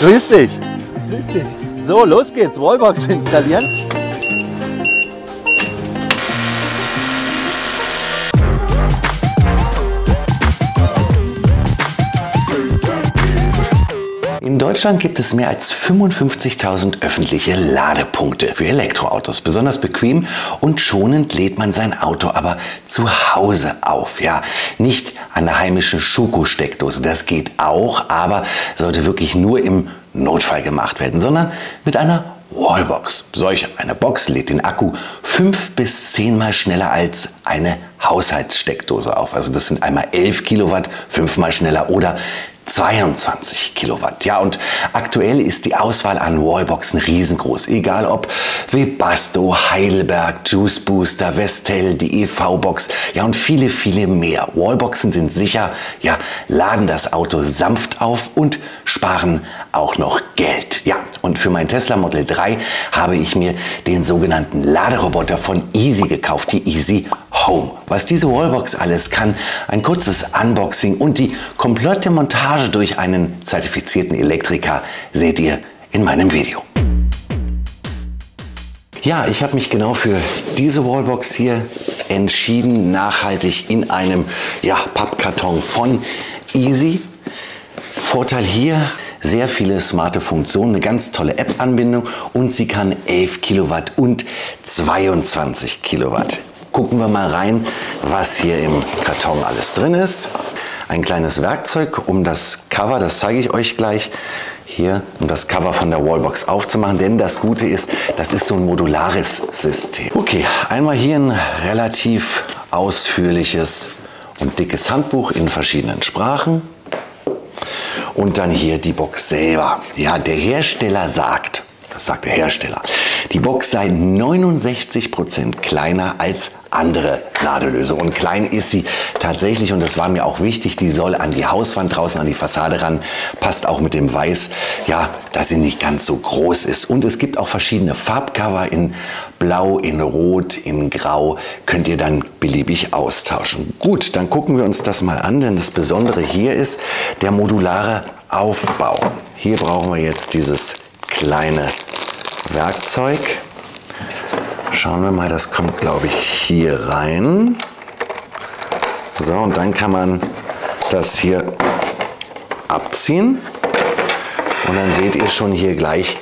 Grüß dich. Grüß dich. So, los geht's. Wallbox installieren. In Deutschland gibt es mehr als 55.000 öffentliche Ladepunkte für Elektroautos. Besonders bequem und schonend lädt man sein Auto aber zu Hause auf. Ja, nicht an der heimischen Schuko-Steckdose, das geht auch, aber sollte wirklich nur im Notfall gemacht werden, sondern mit einer Wallbox. Solch eine Box lädt den Akku 5 bis 10 Mal schneller als eine Haushaltssteckdose auf. Also das sind einmal 11 Kilowatt, 5 Mal schneller oder 22 Kilowatt. Ja, und aktuell ist die Auswahl an Wallboxen riesengroß. Egal ob Webasto, Heidelberg, Juice Booster, Vestel, die EV-Box, ja und viele, viele mehr. Wallboxen sind sicher, ja, laden das Auto sanft auf und sparen auch noch Geld. Ja, und für mein Tesla Model 3 habe ich mir den sogenannten Laderoboter von Easy gekauft, die Easy Home. Was diese Wallbox alles kann, ein kurzes Unboxing und die komplette Montage durch einen zertifizierten Elektriker seht ihr in meinem Video. Ja, ich habe mich genau für diese Wallbox hier entschieden, nachhaltig in einem Pappkarton von Easy. Vorteil hier, sehr viele smarte Funktionen, eine ganz tolle App-Anbindung und sie kann 11 Kilowatt und 22 Kilowatt. Gucken wir mal rein, was hier im Karton alles drin ist. Ein kleines Werkzeug, um das Cover, das zeige ich euch gleich, hier, um das Cover von der Wallbox aufzumachen. Denn das Gute ist, das ist so ein modulares System. Okay, einmal hier ein relativ ausführliches und dickes Handbuch in verschiedenen Sprachen. Und dann hier die Box selber. Ja, der Hersteller sagt, das sagt der Hersteller, die Box sei 69% kleiner als andere Ladelösungen. Und klein ist sie tatsächlich, und das war mir auch wichtig, die soll an die Hauswand draußen, an die Fassade ran, passt auch mit dem Weiß, ja, dass sie nicht ganz so groß ist. Und es gibt auch verschiedene Farbcover in Blau, in Rot, in Grau, könnt ihr dann beliebig austauschen. Gut, dann gucken wir uns das mal an, denn das Besondere hier ist der modulare Aufbau. Hier brauchen wir jetzt dieses kleine Werkzeug. Schauen wir mal, das kommt, glaube ich, hier rein. So, und dann kann man das hier abziehen. Und dann seht ihr schon hier gleich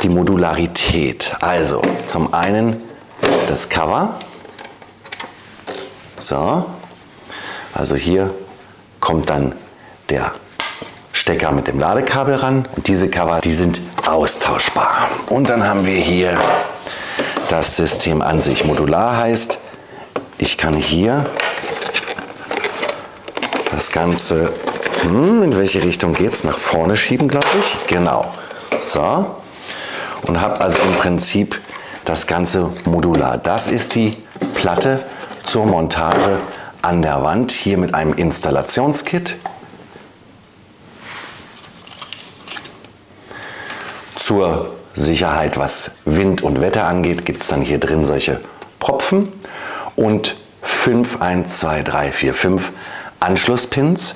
die Modularität. Also, zum einen das Cover. So, also hier kommt dann der Stecker mit dem Ladekabel ran. Und diese Cover, die sind austauschbar. Und dann haben wir hier das System an sich. Modular heißt, ich kann hier das Ganze, in welche Richtung geht es? Nach vorne schieben, glaube ich. Genau. So. Und habe also im Prinzip das Ganze modular. Das ist die Platte zur Montage an der Wand. Hier mit einem Installationskit. Zur Sicherheit, was Wind und Wetter angeht, gibt es dann hier drin solche Propfen und 5 Anschlusspins,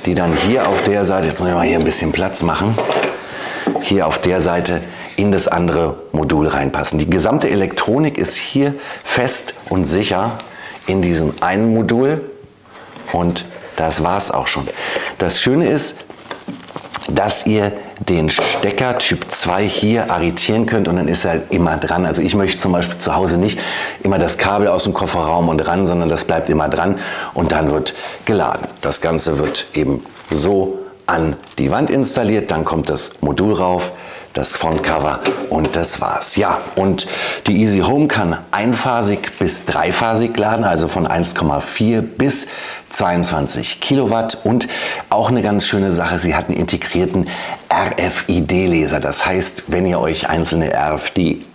die dann hier auf der Seite, jetzt muss ich mal hier ein bisschen Platz machen, hier auf der Seite in das andere Modul reinpassen. Die gesamte Elektronik ist hier fest und sicher in diesem einen Modul und das war es auch schon. Das Schöne ist, dass ihr den Stecker Typ 2 hier arretieren könnt und dann ist er immer dran. Also ich möchte zum Beispiel zu Hause nicht immer das Kabel aus dem Kofferraum und ran, sondern das bleibt immer dran und dann wird geladen. Das Ganze wird eben so an die Wand installiert, dann kommt das Modul rauf, das Frontcover und das war's. Ja, und die Easy Home kann einphasig bis dreiphasig laden, also von 1,4 bis 22 Kilowatt und auch eine ganz schöne Sache, sie hat einen integrierten RFID-Leser. Das heißt, wenn ihr euch einzelne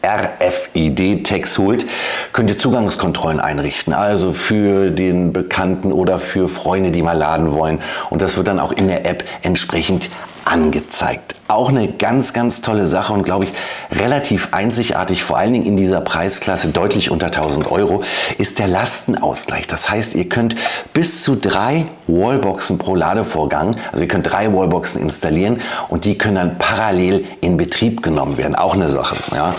RFID-Tags holt, könnt ihr Zugangskontrollen einrichten, also für den Bekannten oder für Freunde, die mal laden wollen. Und das wird dann auch in der App entsprechend angezeigt. Auch eine ganz, ganz tolle Sache und glaube ich relativ einzigartig, vor allen Dingen in dieser Preisklasse deutlich unter 1000 Euro, ist der Lastenausgleich. Das heißt, ihr könnt bis zu 3 Wallboxen pro Ladevorgang, also ihr könnt 3 Wallboxen installieren und die können dann parallel in Betrieb genommen werden. Auch eine Sache. Ja.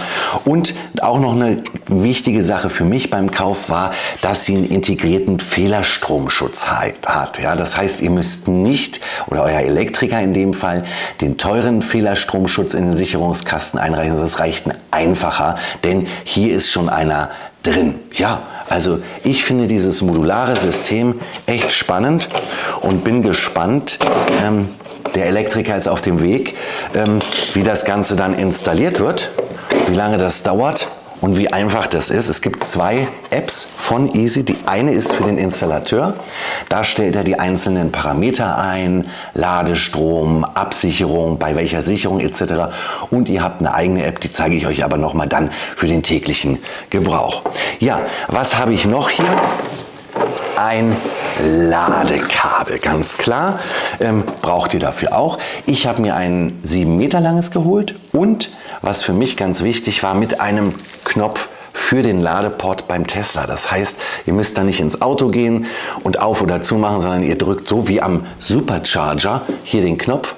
Und auch noch eine wichtige Sache für mich beim Kauf war, dass sie einen integrierten Fehlerstromschutz hat. Ja. Das heißt, ihr müsst nicht, oder euer Elektriker in dem Fall, den teuren Fehlerstromschutz in den Sicherungskasten einreichen. Das reicht ein einfacher, denn hier ist schon einer drin. Ja, also ich finde dieses modulare System echt spannend und bin gespannt. Der Elektriker ist auf dem Weg, wie das Ganze dann installiert wird, wie lange das dauert und wie einfach das ist. Es gibt 2 Apps von Easy. Die eine ist für den Installateur. Da stellt er die einzelnen Parameter ein, Ladestrom, Absicherung, bei welcher Sicherung etc. Und ihr habt eine eigene App, die zeige ich euch aber nochmal dann für den täglichen Gebrauch. Ja, was habe ich noch hier? Ein Ladekabel, ganz klar. Braucht ihr dafür auch. Ich habe mir ein 7 Meter langes geholt und, was für mich ganz wichtig war, mit einem Knopf für den Ladeport beim Tesla. Das heißt, ihr müsst da nicht ins Auto gehen und auf oder zu machen, sondern ihr drückt so wie am Supercharger hier den Knopf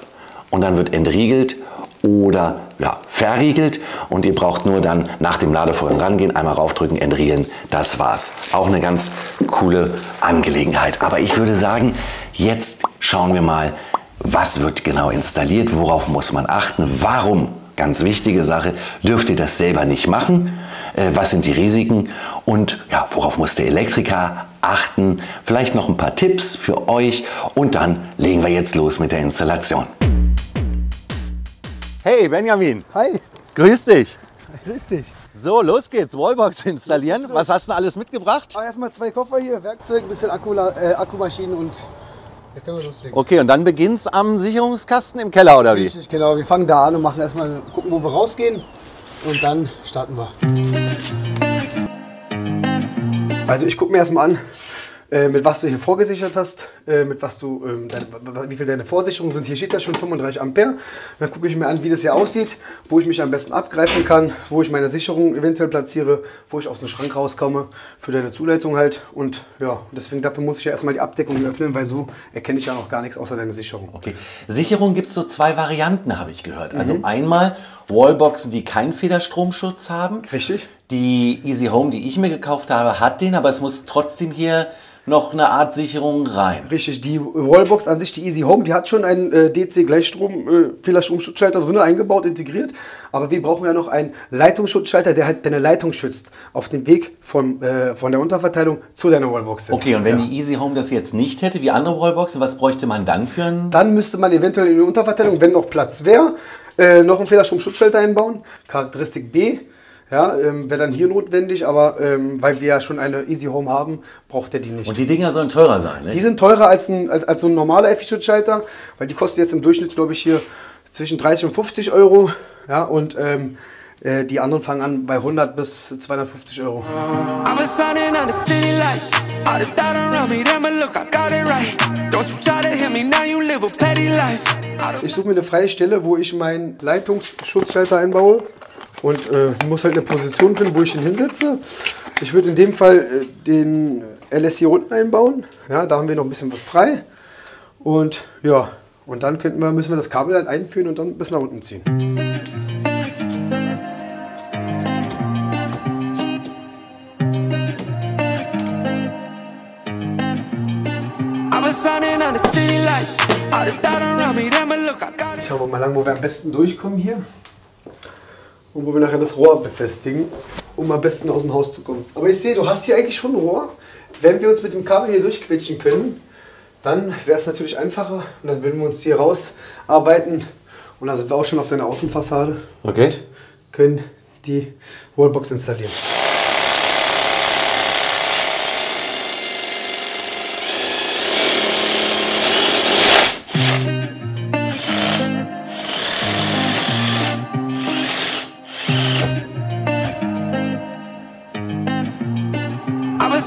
und dann wird entriegelt oder ja, verriegelt und ihr braucht nur dann nach dem Ladevorgang rangehen, einmal raufdrücken, entriegeln, das war's. Auch eine ganz coole Angelegenheit. Aber ich würde sagen, jetzt schauen wir mal, was wird genau installiert, worauf muss man achten, warum, ganz wichtige Sache, dürft ihr das selber nicht machen, was sind die Risiken und ja, worauf muss der Elektriker achten, vielleicht noch ein paar Tipps für euch und dann legen wir jetzt los mit der Installation. Hey Benjamin, Hi, grüß dich. grüß dich. So, los geht's, Wallbox installieren. Was hast du alles mitgebracht? Aber erstmal 2 Koffer hier, Werkzeug, ein bisschen Akkumaschinen und da können wir loslegen. Okay, und dann beginnt's am Sicherungskasten im Keller, oder wie? Richtig, genau. Wir fangen da an und machen erstmal, gucken, wo wir rausgehen und dann starten wir. Also ich gucke mir erstmal an, mit was du hier vorgesichert hast, mit was du, wie viel deine Vorsicherungen sind. Hier steht ja schon 35 Ampere. Dann gucke ich mir an, wie das hier aussieht, wo ich mich am besten abgreifen kann, wo ich meine Sicherung eventuell platziere, wo ich aus dem Schrank rauskomme für deine Zuleitung halt. Und ja, deswegen dafür muss ich ja erstmal die Abdeckung öffnen, weil so erkenne ich ja noch gar nichts außer deine Sicherung. Okay. Sicherung gibt es so 2 Varianten, habe ich gehört. Also einmal Wallboxen, die keinen Federstromschutz haben. Richtig. Die Easy Home, die ich mir gekauft habe, hat den, aber es muss trotzdem hier noch eine Art Sicherung rein. Richtig, die Wallbox an sich, die Easy Home, die hat schon einen DC-Gleichstrom-Fehlerstromschutzschalter drin eingebaut, integriert. Aber wir brauchen ja noch einen Leitungsschutzschalter, der halt deine Leitung schützt. Auf dem Weg von der Unterverteilung zu deiner Wallbox. Okay, und wenn die Easy Home das jetzt nicht hätte, wie andere Wallboxen, was bräuchte man dann für einen? Dann müsste man eventuell in der Unterverteilung, wenn noch Platz wäre, noch einen Fehlerstromschutzschalter einbauen. Charakteristik B. Ja, wäre dann hier notwendig, aber weil wir ja schon eine Easy Home haben, braucht er die nicht. Und die Dinger sollen teurer sein, ne? Die sind teurer als so ein normaler FI-Schutzschalter, weil die kosten jetzt im Durchschnitt, glaube ich, hier zwischen 30 und 50 Euro. Ja, und die anderen fangen an bei 100 bis 250 Euro. Ich suche mir eine freie Stelle, wo ich meinen Leitungsschutzschalter einbaue. Und muss halt eine Position finden, wo ich ihn hinsetze. Ich würde in dem Fall den LS hier unten einbauen. Ja, da haben wir noch ein bisschen was frei. Und ja, und dann müssen wir das Kabel halt einführen und dann bis nach unten ziehen. Ich schaue mal lang, wo wir am besten durchkommen hier. Und wo wir nachher das Rohr befestigen, um am besten aus dem Haus zu kommen. Aber ich sehe, du hast hier eigentlich schon ein Rohr. Wenn wir uns mit dem Kabel hier durchquetschen können, dann wäre es natürlich einfacher. Und dann würden wir uns hier rausarbeiten. Und da sind wir auch schon auf deiner Außenfassade. Okay. Und können die Wallbox installieren.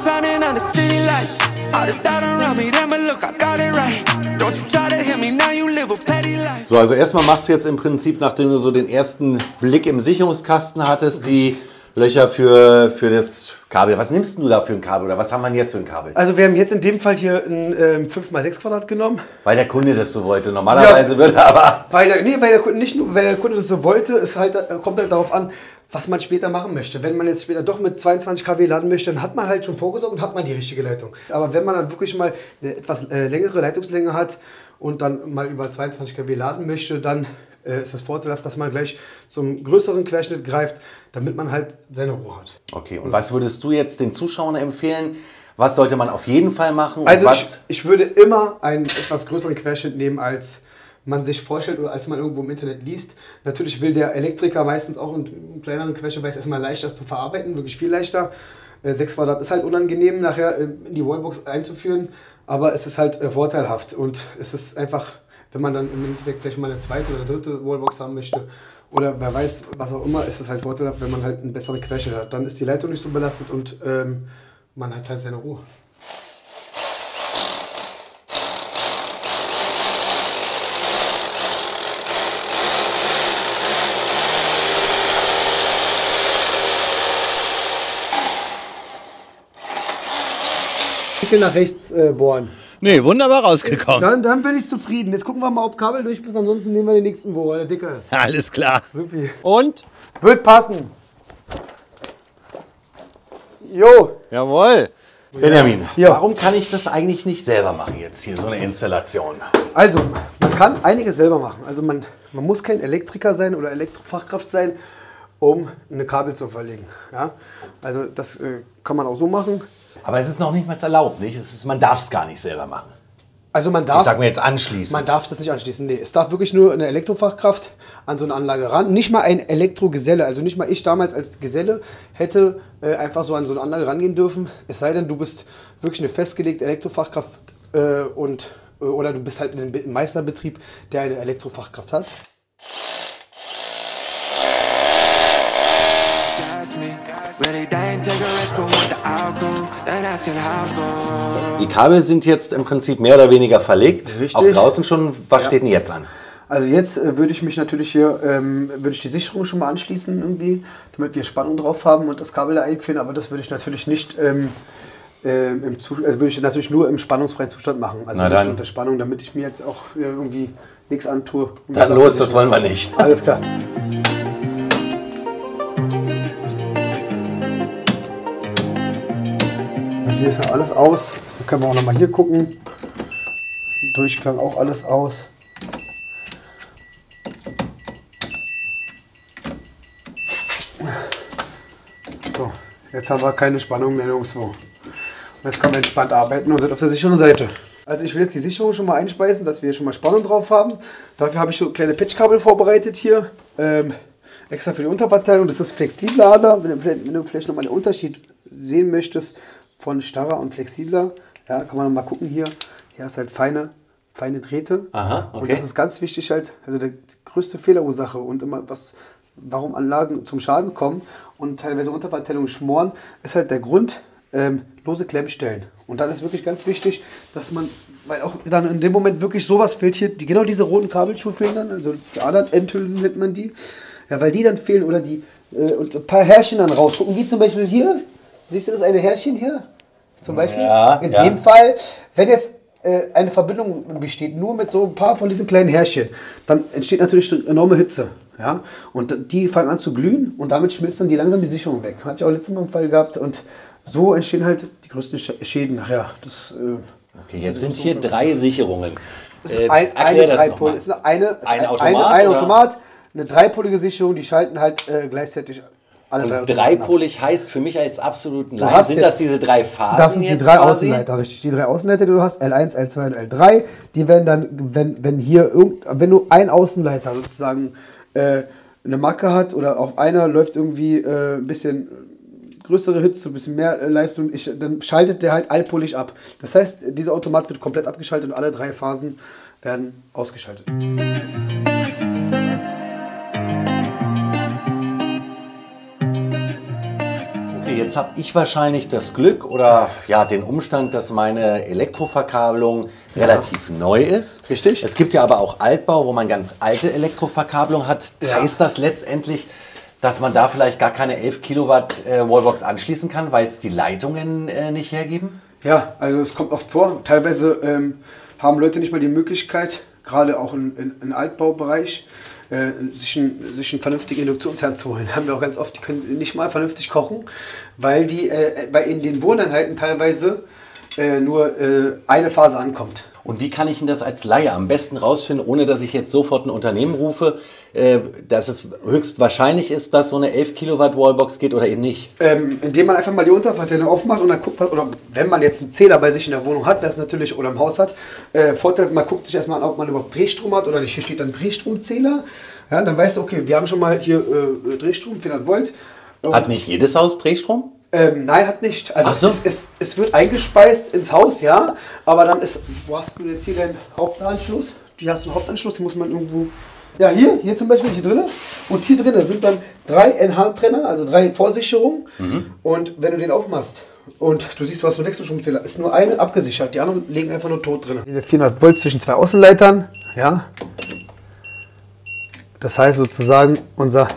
Shining on the city lights. All this doubt around me, then but look, I got it right. Don't you try to hit me now, you live a petty life. So, also erstmal machst du jetzt im Prinzip, nachdem du so den ersten Blick im Sicherungskasten hattest, die Löcher für das Kabel. Was nimmst du da für ein Kabel oder was haben wir denn jetzt für ein Kabel? Also wir haben jetzt in dem Fall hier ein 5x6 Quadrat genommen. Weil der Kunde das so wollte. Normalerweise würde er aber... Weil der Kunde nicht nur, weil der Kunde das so wollte, es halt, kommt halt darauf an, was man später machen möchte. Wenn man jetzt später doch mit 22 kW laden möchte, dann hat man halt schon vorgesorgt und hat man die richtige Leitung. Aber wenn man dann wirklich mal eine etwas längere Leitungslänge hat und dann mal über 22 kW laden möchte, dann ist das vorteilhaft, dass man gleich zum größeren Querschnitt greift, damit man halt seine Ruhe hat. Okay, und was würdest du jetzt den Zuschauern empfehlen? Was sollte man auf jeden Fall machen? Also ich würde immer einen etwas größeren Querschnitt nehmen, als man sich vorstellt oder als man irgendwo im Internet liest. Natürlich will der Elektriker meistens auch einen kleineren Querschnitt, weil es erstmal leichter ist zu verarbeiten, wirklich viel leichter. 6 Quadrat ist halt unangenehm nachher in die Wallbox einzuführen, aber es ist halt vorteilhaft und es ist einfach, wenn man dann im Endeffekt vielleicht mal eine zweite oder dritte Wallbox haben möchte oder wer weiß, was auch immer, ist es halt vorteilhaft, wenn man halt einen besseren Querschnitt hat. Dann ist die Leitung nicht so belastet und man hat halt seine Ruhe. Nach rechts bohren. Nee, wunderbar rausgekommen. Dann bin ich zufrieden. Jetzt gucken wir mal, ob Kabel durch ist, ansonsten nehmen wir den nächsten Bohrer, der dicker ist. Alles klar. Supi. Und? Wird passen. Jo. Jawohl. Benjamin, Ja. warum kann ich das eigentlich nicht selber machen jetzt hier, so eine Installation? Also, man kann einiges selber machen. Also man muss kein Elektriker sein oder Elektrofachkraft sein, um eine Kabel zu verlegen. Ja? Also das kann man auch so machen. Aber es ist noch nicht mal erlaubt, nicht? Man darf es gar nicht selber machen. Also man Ich darf, sag mir jetzt anschließen. man darf das nicht anschließen. Nee, es darf wirklich nur eine Elektrofachkraft an so eine Anlage ran. Nicht mal ein Elektrogeselle. Also nicht mal ich damals als Geselle hätte einfach so an so eine Anlage rangehen dürfen. Es sei denn, du bist wirklich eine festgelegte Elektrofachkraft oder du bist halt in einem Meisterbetrieb, der eine Elektrofachkraft hat. Die Kabel sind jetzt im Prinzip mehr oder weniger verlegt. Richtig. Auch draußen schon. Was steht denn jetzt an? Also jetzt würde ich mich natürlich hier, würde ich die Sicherung schon mal anschließen irgendwie, damit wir Spannung drauf haben und das Kabel da einführen, aber das würde ich natürlich nicht würde ich natürlich nur im spannungsfreien Zustand machen. Also Na nicht dann. unter Spannung, damit ich mir jetzt auch irgendwie nichts antue. Dann los, das wollen wir nicht. Alles klar. Hier ist ja alles aus. Dann können wir auch noch mal hier gucken. Durchklang auch alles aus. So, jetzt haben wir keine Spannung mehr nirgendwo. Und jetzt können wir entspannt arbeiten und sind auf der sicheren Seite. Also ich will jetzt die Sicherung schon mal einspeisen, dass wir schon mal Spannung drauf haben. Dafür habe ich so kleine Patchkabel vorbereitet hier. Extra für die Unterverteilung. Das ist Flexillader. Wenn du vielleicht noch mal den Unterschied sehen möchtest von starrer und flexibler, ja, kann man noch mal gucken hier. Hier ist halt feine Drähte. Aha, okay. Und das ist ganz wichtig halt, also die größte Fehlerursache und immer warum Anlagen zum Schaden kommen und teilweise Unterverteilungen schmoren, ist halt der Grund, lose Klemmstellen. Und dann ist wirklich ganz wichtig, dass man, weil auch dann in dem Moment wirklich sowas fehlt hier, genau diese roten Kabelschuhe fehlen dann, also die anderen Endhülsen nennt man die, ja, weil die dann fehlen oder die und ein paar Härchen dann rausgucken, wie zum Beispiel hier, siehst du das eine Härchen hier? Zum Beispiel, Ja, in ja. dem Fall, wenn jetzt eine Verbindung besteht, nur mit so ein paar von diesen kleinen Härchen, dann entsteht natürlich eine enorme Hitze. Ja? Und die fangen an zu glühen und damit schmilzt dann langsam die Sicherung weg. Hatte ich auch letztes Mal einen Fall gehabt und so entstehen halt die größten Schäden nachher. Okay, jetzt sind hier 3 Sicherungen. Eine Automat, eine dreipolige Sicherung, die schalten halt gleichzeitig alle drei Und Automaten ab. dreipolig heißt für mich als absoluten Laien, hast sind jetzt- das diese 3 Phasen Das sind die jetzt 3 quasi? Außenleiter, richtig. Die 3 Außenleiter, die du hast, L1, L2 und L3, die werden dann, wenn du ein Außenleiter sozusagen eine Macke hat oder auf einer läuft irgendwie ein bisschen größere Hitze, ein bisschen mehr Leistung, dann schaltet der halt allpolig ab. Das heißt, dieser Automat wird komplett abgeschaltet und alle 3 Phasen werden ausgeschaltet. Okay, Jetzt habe ich wahrscheinlich das Glück oder ja den Umstand, dass meine Elektroverkabelung relativ neu ist. Richtig. Es gibt ja aber auch Altbau, wo man ganz alte Elektroverkabelung hat. Ja. Heißt das letztendlich, dass man da vielleicht gar keine 11 Kilowatt Wallbox anschließen kann, weil es die Leitungen nicht hergeben? Ja, also es kommt oft vor. Teilweise haben Leute nicht mal die Möglichkeit, gerade auch im Altbaubereich, sich einen vernünftigen Induktionsherd zu holen. Haben wir auch ganz oft, die können nicht mal vernünftig kochen, weil die in den Wohneinheiten teilweise nur eine Phase ankommt. Und wie kann ich denn das als Laie am besten rausfinden, ohne dass ich jetzt sofort ein Unternehmen rufe, dass es höchstwahrscheinlich ist, dass so eine 11 Kilowatt Wallbox geht oder eben nicht? Indem man einfach mal die Unterverteilung aufmacht und dann guckt, oder wenn man jetzt einen Zähler bei sich in der Wohnung hat, wer es natürlich oder im Haus hat, Vorteil, man guckt sich erstmal an, ob man überhaupt Drehstrom hat oder nicht. Hier steht dann Drehstromzähler. Ja, dann weißt du, okay, wir haben schon mal hier Drehstrom, 400 Volt. Hat nicht jedes Haus Drehstrom? Nein, hat nicht. Also Ach so. es wird eingespeist ins Haus, ja, aber dann ist, wo hast du jetzt hier deinen Hauptanschluss? Hier hast du einen Hauptanschluss, den muss man irgendwo, ja hier zum Beispiel, hier drin. Und hier drin sind dann 3 NH-Trenner, also 3 Vorsicherungen. Und wenn du den aufmachst und du siehst, du hast einen Wechselstromzähler, ist nur eine abgesichert, die anderen liegen einfach nur tot drin. Diese 400 Volt zwischen 2 Außenleitern, ja. Das heißt sozusagen, unser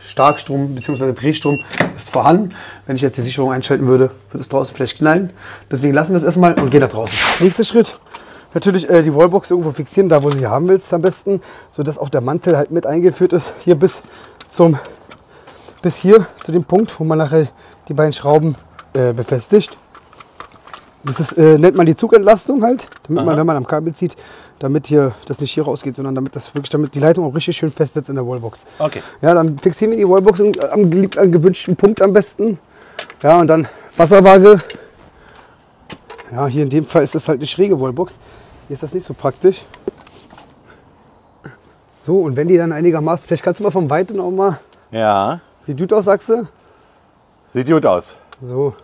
Starkstrom bzw. Drehstrom ist vorhanden. Wenn ich jetzt die Sicherung einschalten würde, würde es draußen vielleicht knallen. Deswegen lassen wir es erstmal und gehen nach draußen. Nächster Schritt, natürlich die Wallbox irgendwo fixieren, da wo sie haben willst am besten, sodass auch der Mantel halt mit eingeführt ist, hier bis hier zu dem Punkt, wo man nachher die beiden Schrauben befestigt. Das ist, nennt man die Zugentlastung halt, damit man, wenn man am Kabel zieht, damit hier das nicht hier rausgeht, sondern damit die Leitung auch richtig schön fest sitzt in der Wallbox. Okay. Ja, dann fixieren wir die Wallbox am gewünschten Punkt am besten. Ja, und dann Wasserwaage. Ja, hier in dem Fall ist das halt eine schräge Wallbox. Hier ist das nicht so praktisch. So, und wenn die dann einigermaßen, vielleicht kannst du mal vom Weiten auch mal. Ja. Sieht gut aus, sagst du? Sieht gut aus. So.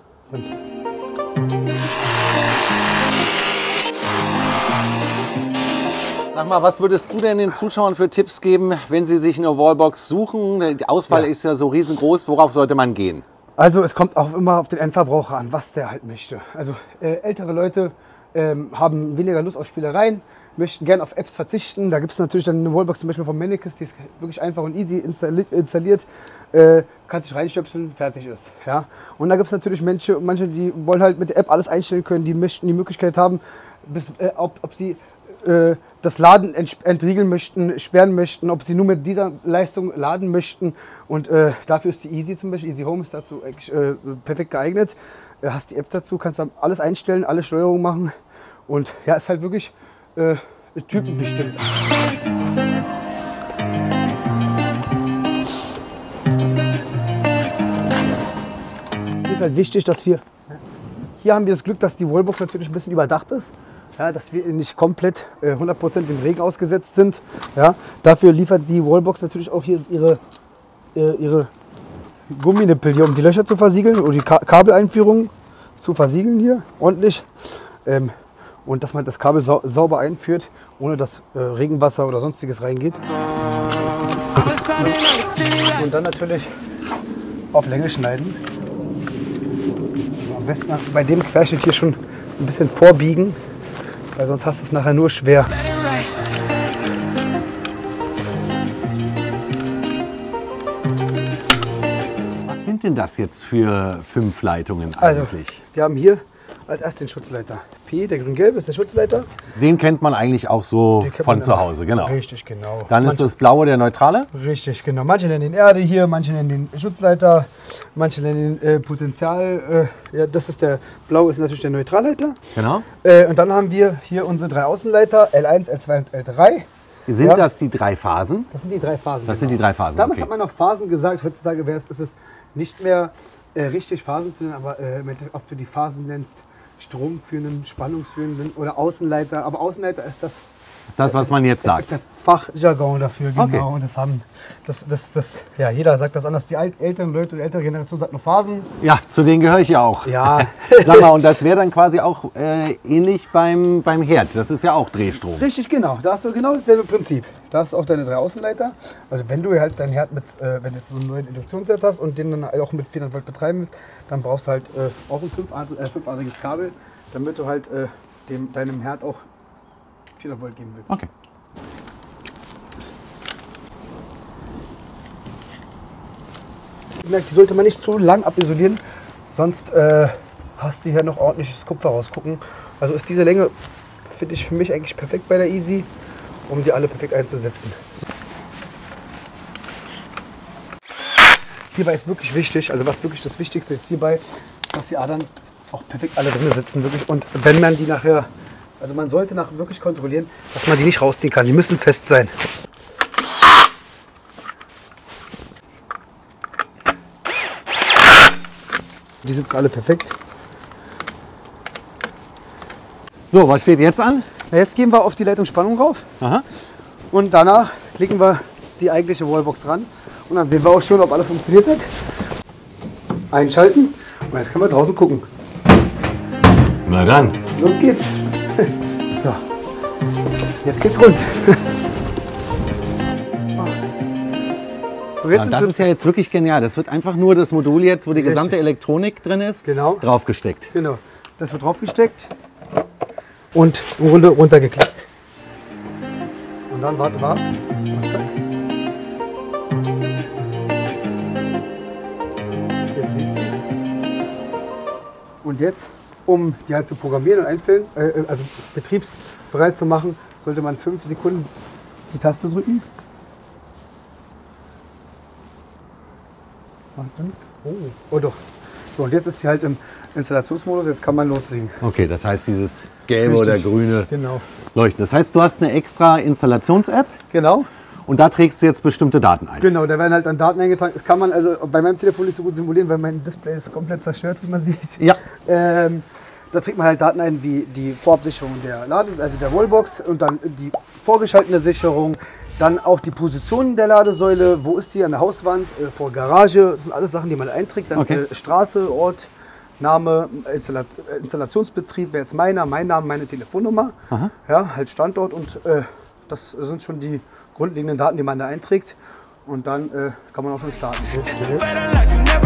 Sag mal, was würdest du denn den Zuschauern für Tipps geben, wenn sie sich eine Wallbox suchen? Die Auswahl ist ja so riesengroß. Worauf sollte man gehen? Also es kommt auch immer auf den Endverbraucher an, was der halt möchte. Also ältere Leute haben weniger Lust auf Spielereien, möchten gerne auf Apps verzichten. Da gibt es natürlich dann eine Wallbox zum Beispiel von Mennekes, die ist wirklich einfach und easy installiert. Kann sich reinstöpseln, fertig ist. Ja? Und da gibt es natürlich manche, die wollen halt mit der App alles einstellen können, die möchten die Möglichkeit haben, ob sie das Laden entriegeln möchten, sperren möchten, ob sie nur mit dieser Leistung laden möchten. Und dafür ist die Easy zum Beispiel, Easy Home ist dazu eigentlich perfekt geeignet. Hast die App dazu, kannst dann alles einstellen, alle Steuerungen machen. Und ja, ist halt wirklich typenbestimmt. Hier ist halt wichtig, dass hier haben wir das Glück, dass die Wallbox natürlich ein bisschen überdacht ist. Ja, dass wir nicht komplett 100% dem Regen ausgesetzt sind. Ja, dafür liefert die Wallbox natürlich auch hier ihre Gumminippel hier, um die Löcher zu versiegeln oder die Kabeleinführung zu versiegeln hier ordentlich. Und dass man das Kabel sauber einführt, ohne dass Regenwasser oder sonstiges reingeht. Und dann natürlich auf Länge schneiden. Am besten bei dem Querschnitt hier schon ein bisschen vorbiegen. Weil sonst hast du es nachher nur schwer. Was sind denn das jetzt für 5 Leitungen eigentlich? Also, wir haben hier als erstes den Schutzleiter. P, der grün-gelbe ist der Schutzleiter. Den kennt man eigentlich auch so von zu Hause, genau. Richtig, genau. Dann ist das blaue der neutrale? Richtig, genau. Manche nennen den Erde hier, manche nennen den Schutzleiter, manche nennen den Potential. Ja, das ist der blaue, ist natürlich der Neutralleiter. Genau. Und dann haben wir hier unsere 3 Außenleiter, L1, L2 und L3. Sind das die 3 Phasen? Das sind die 3 Phasen. Das sind die 3 Phasen. Damals hat man noch Phasen gesagt, heutzutage ist es nicht mehr richtig Phasen zu nennen, aber ob du die Phasen nennst, stromführenden, spannungsführenden oder Außenleiter. Aber Außenleiter ist das ist das, was man jetzt Das sagt. ist der Fachjargon dafür, genau. Okay. Und das haben, ja, jeder sagt das anders. Die älteren Leute, die ältere Generation sagt nur Phasen. Ja, zu denen gehöre ich ja auch. Ja. Sag mal, und das wäre dann quasi auch ähnlich beim Herd. Das ist ja auch Drehstrom. Richtig, genau. Da hast du genau dasselbe Prinzip. Da hast du auch deine 3 Außenleiter. Also wenn du halt deinen Herd mit, wenn du jetzt so einen neuen Induktionsherd hast und den dann auch mit 400 Volt betreiben willst, dann brauchst du halt auch ein 5-adriges Kabel, damit du halt deinem Herd auch 400 Volt geben willst. Okay. Die sollte man nicht zu lang abisolieren, sonst hast du hier noch ordentliches Kupfer rausgucken. Also ist diese Länge, finde ich für mich eigentlich perfekt bei der Easy, um die alle perfekt einzusetzen. So. Hierbei ist wirklich wichtig, also was wirklich das Wichtigste ist hierbei, dass die Adern auch perfekt alle drin sitzen, wirklich. Und wenn man die nachher, also man sollte nachher wirklich kontrollieren, dass man die nicht rausziehen kann. Die müssen fest sein. Die sitzen alle perfekt. So, was steht jetzt an? Na, jetzt gehen wir auf die Leitungsspannung rauf. Aha. Und danach klicken wir die eigentliche Wallbox ran. Und dann sehen wir auch schon, ob alles funktioniert hat. Einschalten. Und jetzt können wir draußen gucken. Na dann. Los geht's. So. Jetzt geht's rund. So, jetzt Ja, das ist ja jetzt wirklich genial. Das wird einfach nur das Modul jetzt, wo die gesamte Elektronik drin ist, Genau. draufgesteckt. Genau. Das wird draufgesteckt und eine Runde runtergeklickt. Und dann warten wir ab. Und zack. Jetzt liegt sie. Und jetzt, um die halt zu programmieren und einstellen, also betriebsbereit zu machen, sollte man 5 Sekunden die Taste drücken. Oh doch. So, und jetzt ist sie halt im Installationsmodus, jetzt kann man loslegen. Okay, das heißt dieses gelbe Richtig. oder grüne Genau. Leuchten. Das heißt, du hast eine extra Installations-App Genau. und da trägst du jetzt bestimmte Daten ein. Genau, da werden halt dann Daten eingetragen. Das kann man also bei meinem Telefon nicht so gut simulieren, weil mein Display ist komplett zerstört, wie man sieht. Ja. Da trägt man halt Daten ein, wie die Vorabsicherung der also der Wallbox und dann die vorgeschaltete Sicherung, dann auch die Position der Ladesäule, wo ist sie, an der Hauswand, vor Garage, das sind alles Sachen, die man einträgt. Dann Okay. Straße, Ort, Name, Installationsbetrieb, wäre jetzt mein Name, meine Telefonnummer, ja, halt Standort und das sind schon die grundlegenden Daten, die man da einträgt und dann kann man auch schon starten. It's a better life, you never